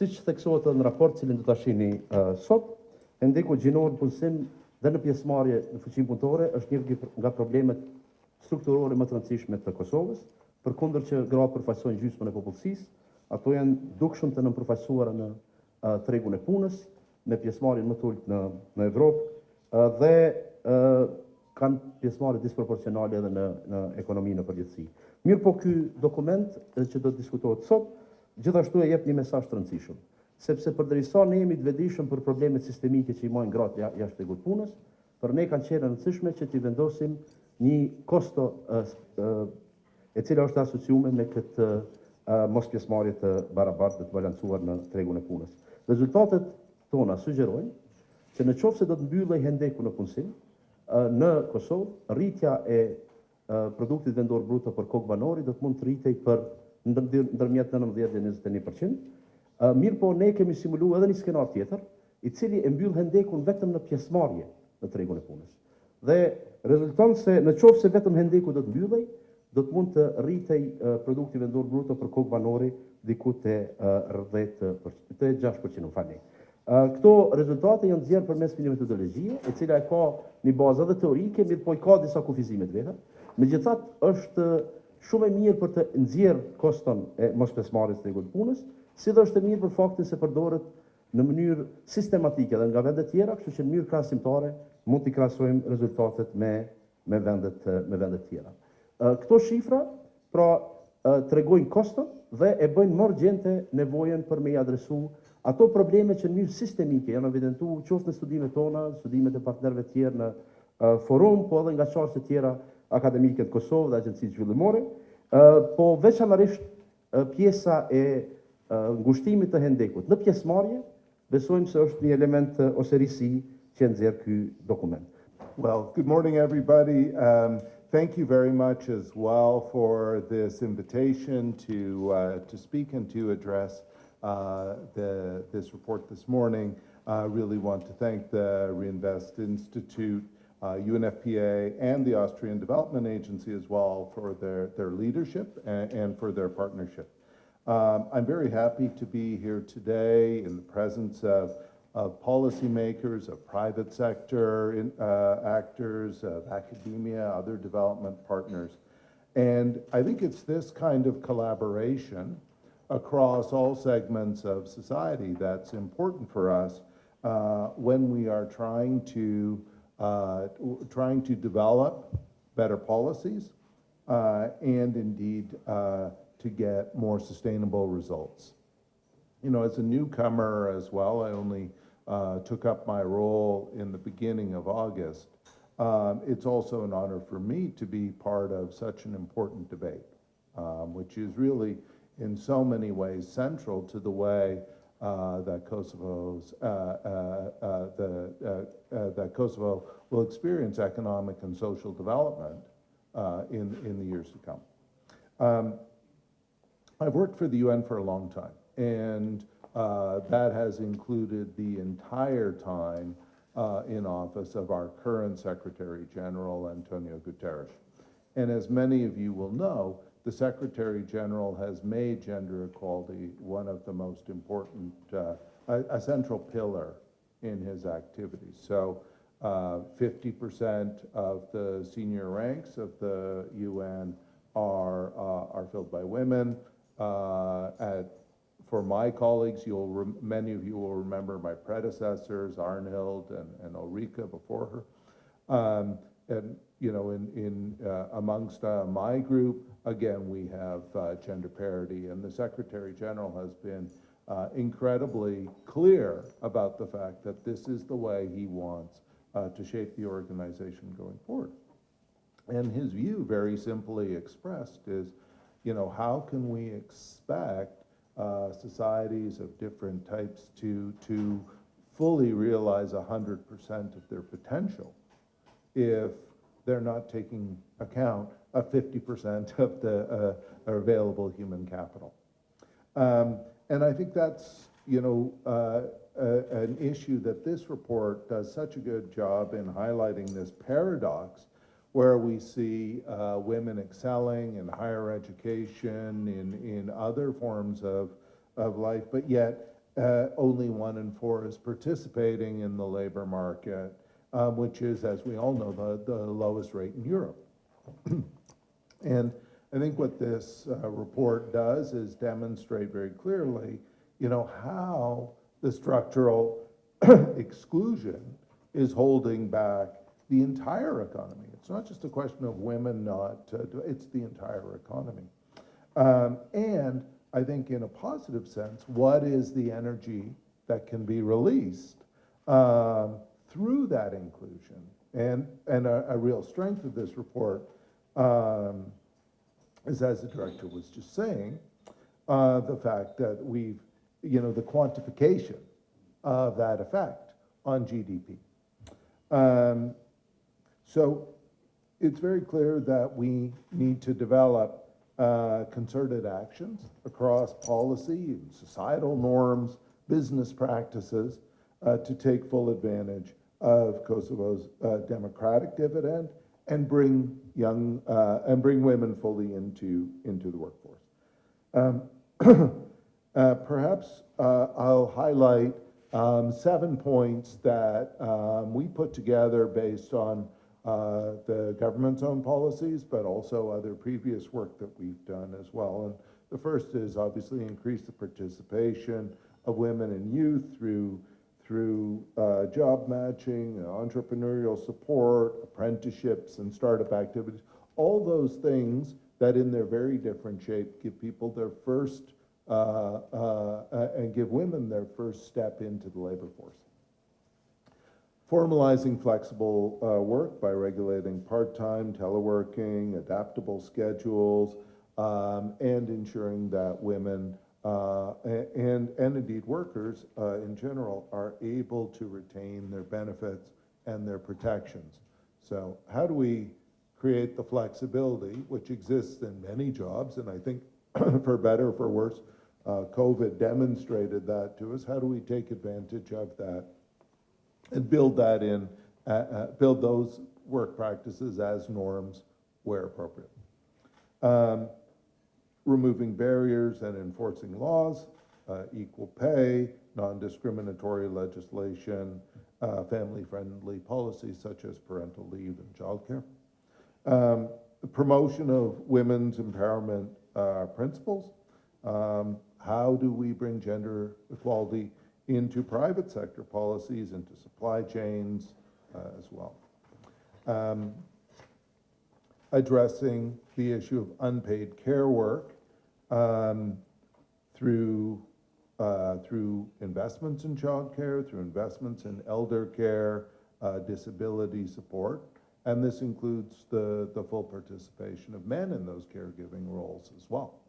Siç theksohet edhe në raport cilin do ta shihni sot, ndeku gjinor në punësim dhe në pjesëmarrje në fuqinë punëtore është një nga problemet strukturore më të rëndësishme të Kosovës, përkundër që gratë përfaqësojnë gjysmën e popullsisë, ato janë dukshëm të nënpërfaqësuara në tregun e punës, me pjesëmarrjen më të ulët në Evropë dhe kanë pjesëmarrje disproporcionale edhe në ekonominë në përgjithësi. Mirë po ky dokument që do të diskutohet sot, gjithashtu e jep një mesazh të rëndësishëm, sepse përderisa ne jemi të vetëdijshëm për problemet sistemike që i marrin gratë jashtë tregut punës, për ne kanë qenë rëndësishme që t'i vendosim një kosto e cila është asociuar me këtë mospjesëmarrje të barabartë të balancuar në tregun e punës. Rezultatet tona sugjerojnë që në qoftë se do të mbyllej hendeku në punësim, në Kosovë, rritja e produktit vendor bruto për kokë banori do të mund të rritej për ndërmjet 19 dhe 21%. Mirë po ne kemi simuluar edhe një skenar tjetër, i cili e mbyll hendekun vetëm në pjesëmarrje në tregun e punës. Dhe rezulton se në qoftë se vetëm hendeku do të mbyllej, do të mund të rritej produkti vendor bruto për kokë banori diku te rreth 6%, më falni. Këto rezultate janë nxjerrë përmes një metodologjie, e cila e ka një bazë edhe teorike, mirë po i ka disa kufizime të veta. Megjithatë është shumë e mirë për të nxjerrë koston e mospjesëmarrjes të tregut punës, si dhe është e mirë për faktin se përdoret në mënyrë sistematike dhe nga vende tjera, kështu që në mënyrë krahasimtare mund t'i krahasojmë rezultatet me vendet tjera. Këto shifra pra tregojnë koston dhe e bëjnë më urgjente nevojën për me i adresu ato probleme që në mënyrë sistemike janë evidentuar qoftë në studimet tona, studimet e partnerëve të tjerë në forum, po edhe nga çështje të tjera akademike të Kosovës dhe agjencisë zhvillimore, po veçanërisht pjesa e ngushtimit të hendekut në pjesëmarrje, besojmë se është një element ose risi që nxjerr ky dokument. Well, good morning, everybody. Thank you very much as well for this invitation to speak and to address this report this morning. I really want to thank the Reinvest Institute, UNFPA, and the Austrian Development Agency as well for their leadership and for their partnership. I'm very happy to be here today in the presence of policymakers, of private sector actors, of academia, other development partners. And I think it's this kind of collaboration across all segments of society that's important for us when we are trying to develop better policies and indeed to get more sustainable results. You know, as a newcomer as well, I only took up my role in the beginning of August. It's also an honor for me to be part of such an important debate, which is really in so many ways central to the way that Kosovo will experience economic and social development in the years to come. I've worked for the UN for a long time, and that has included the entire time in office of our current Secretary General, Antonio Guterres. And as many of you will know, the Secretary General has made gender equality one of the most important, a central pillar in his activities. So 50% of the senior ranks of the UN are filled by women. For my colleagues, many of you will remember my predecessors, Arnhild and Ulrika before her. And you know, amongst my group, again, we have gender parity, and the Secretary General has been incredibly clear about the fact that this is the way he wants to shape the organization going forward. And his view, very simply expressed, is, you know, how can we expect societies of different types to fully realize 100% of their potential if they're not taking account of 50% of the available human capital. And I think that's, you know, an issue that this report does such a good job in highlighting, this paradox where we see women excelling in higher education, in other forms of life, but yet only 1 in 4 is participating in the labor market, which is, as we all know, the lowest rate in Europe. And I think what this report does is demonstrate very clearly, how the structural exclusion is holding back the entire economy. It's not just a question of women it's the entire economy. And I think in a positive sense, what is the energy that can be released through that inclusion? And a real strength of this report is, as the director was just saying, the fact that the quantification of that effect on GDP. So it's very clear that we need to develop concerted actions across policy, societal norms, business practices to take full advantage of Kosovo's democratic dividend and bring women fully into the workforce. Perhaps I'll highlight 7 points that we put together based on the government's own policies, but also other previous work that we've done as well. And the first is obviously increase the participation of women and youth through job matching, entrepreneurial support, apprenticeships, and startup activities. All those things that in their very different shape give people their first, and give women their first step into the labor force. Formalizing flexible work by regulating part-time, teleworking, adaptable schedules, and ensuring that women and indeed workers in general are able to retain their benefits and their protections. So how do we create the flexibility which exists in many jobs, and I think for better or for worse, COVID demonstrated that to us. How do we take advantage of that and build that in, build those work practices as norms where appropriate? Removing barriers and enforcing laws, equal pay, non-discriminatory legislation, family-friendly policies such as parental leave and childcare. The promotion of women's empowerment principles. How do we bring gender equality into private sector policies, into supply chains as well? Addressing the issue of unpaid care work through investments in childcare, through investments in elder care, disability support, and this includes the full participation of men in those caregiving roles as well.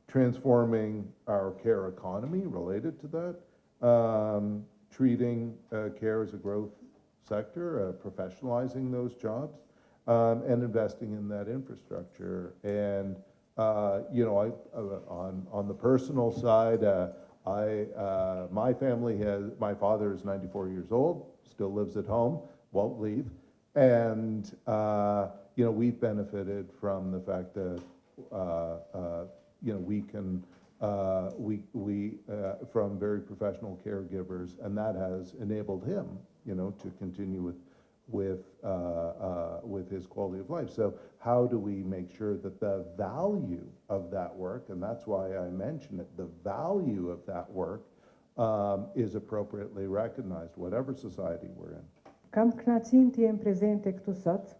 Transforming our care economy related to that, treating care as a growth sector, professionalizing those jobs, and investing in that infrastructure. And on the personal side, my family my father is 94 years old, still lives at home, won't leave, and we've benefited from the fact that we can from very professional caregivers, and that has enabled him to continue with his quality of life. So how do we make sure that the value of that work, and that's why I mention it, the value of that work is appropriately recognized, whatever society we're in. Kam kënaqësinë të jem prezente këtu sot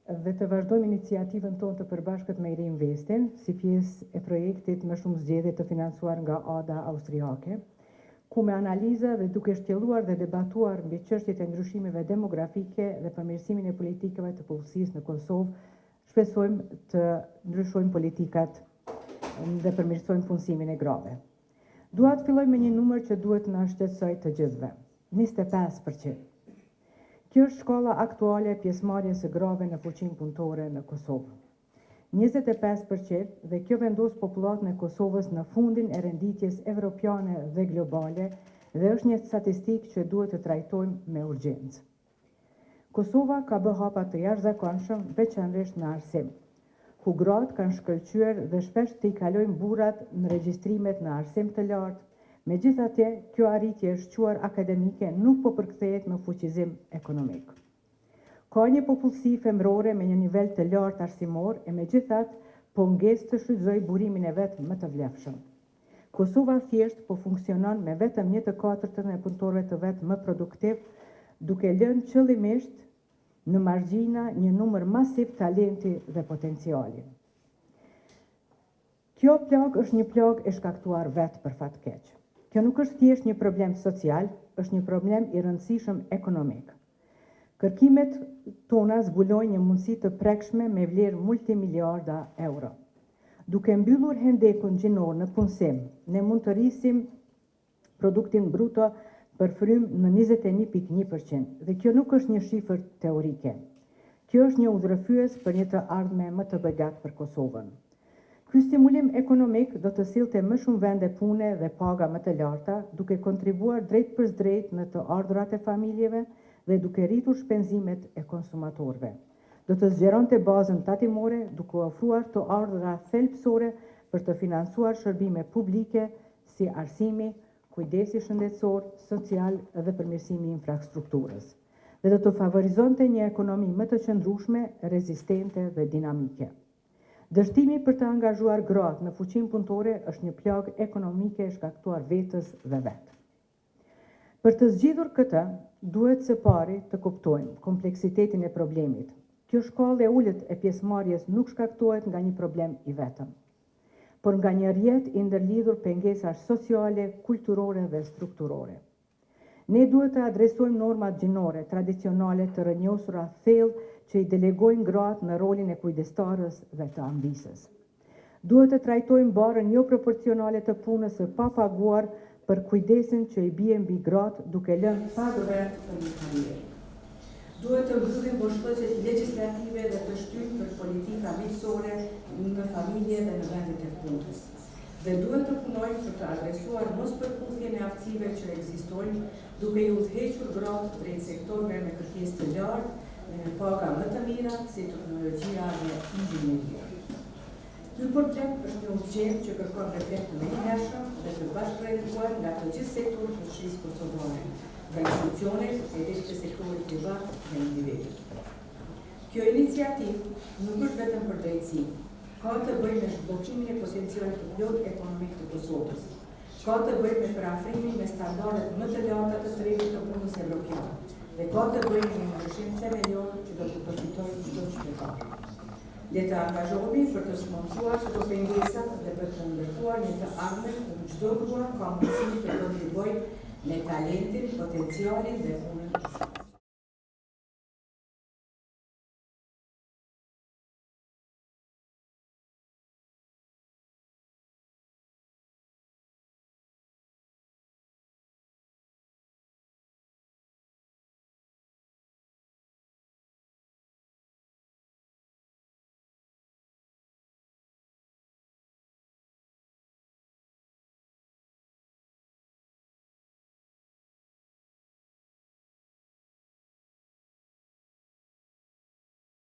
dhe të vazhdojmë iniciativën tonë të përbashkët me Reinvestin si pjesë e projektit më shumë zgjedhje të financuar nga ADA austriake, ku me analizë dhe duke shtjelluar dhe debatuar mbi çështjet e ndryshimeve demografike dhe përmirësimin e politikave të pullësisë në Kosovë, shpresojmë të ndryshojmë politikat dhe përmirësojmë punësimin e grave. Dua të filloj me një numër që duhet na shqetësoj të gjithëve. 25%. Kjo është shkolla aktuale e pjesëmarrjes së grave në fuqinë punëtore në Kosovë. 25% dhe kjo vendos popullatën e Kosovës në fundin e renditjes evropiane dhe globale dhe është një statistikë që duhet të trajtojmë me urgjencë. Kosova ka bë hapa të jashtëzakonshëm veçanërisht në arsim. ku gratë kanë shkëlqyer dhe shpesh të i kalojnë burrat në regjistrimet në arsim të lartë. Megjithatë, kjo arritje e shquar akademike nuk po përkthehet në fuqizim ekonomik. Ka një popullsi femrore me një nivel të lartë arsimor e megjithatë mungesë të shfrytëzoj burimin e vet më të vlefshëm. Kosova thjesht po funksionon me vetëm 1/4 e punëtorëve të vet më produktiv, duke lënë qëllimisht në margjina një numër masiv talenti dhe potenciali. Kjo plagë është një plagë e shkaktuar vetë për fat keq. Kjo nuk është thjesht një problem social, është një problem i rëndësishëm ekonomik. Kërkimet tona zbulojnë një mundësi të prekshme me vlerë multimiliarda euro. Duke mbyllur hendekun gjinor në punësim, ne mund të rrisim produktin bruto për frym në 21.1% dhe kjo nuk është një shifër teorike. Kjo është një udhërëfyes për një të ardhme më të begatë për Kosovën. Ky stimulim ekonomik do të sillte më shumë vende pune dhe paga më të larta, duke kontribuar drejt për drejt në të ardhurat e familjeve dhe duke rritur shpenzimet e konsumatorëve. Do të zgjeronte bazën tatimore duke ofruar të ardhura thelbësore për të financuar shërbime publike si arsimi, kujdesi shëndetësor, social dhe përmirësimi i infrastrukturës. Dhe do të favorizonte një ekonomi më të qëndrueshme, rezistente dhe dinamike. Dështimi për të angazhuar gratë në fuqinë punëtore është një plagë ekonomike e shkaktuar vetës dhe vetë. Për të zgjidhur këtë, duhet së pari të kuptojmë kompleksitetin e problemit. Kjo shkallë e ulët e pjesëmarrjes nuk shkaktohet nga një problem i vetëm, por nga një rrjet i ndërlidhur pengesash sociale, kulturore dhe strukturore. Ne duhet të adresojmë normat gjinore, tradicionale të rënjosura thellë që i delegojnë gratë në rolin e kujdestarës dhe të ambisës. Duhet të trajtojmë barën jo proporcionale të punës së papaguar për kujdesin që i bie mbi gratë duke lënë pa vend për një karrierë. Duhet të mbyllim boshllëqet legjislative dhe të shtypë për politika miqësore në familje dhe në vendet e punës. Dhe duhet të punojmë për të adresuar mospërputhjen e aftësive që ekzistojnë, duke i udhëhequr gratë drejt sektorëve me kërkesë të lartë dhe me paga më të mira si teknologjia dhe inxhinieria. Ky problem është një urgjent që kërkon reflekt të menjëhershëm dhe të bashkëreguar nga të gjithë sektorët të shoqërisë kosovare, nga institucionet e të sektorit privat dhe individit. Kjo iniciativë nuk është vetëm për drejtësi, ka të bëjë me zhbulqimin e potencialit të plot ekonomik të Kosovës, ka të bëjë me parafrimin me standardet më të larta të tregut të punës evropian dhe ka të bëjë me një ndryshim themelor që do të përfitojë çdo qytetar. Le të angazhohemi për të shmangsuar çdo pengesa dhe për të ndërtuar një të ardhme ku çdo grua ka mundësi të kontribuojë me talentin, potencialin dhe punën.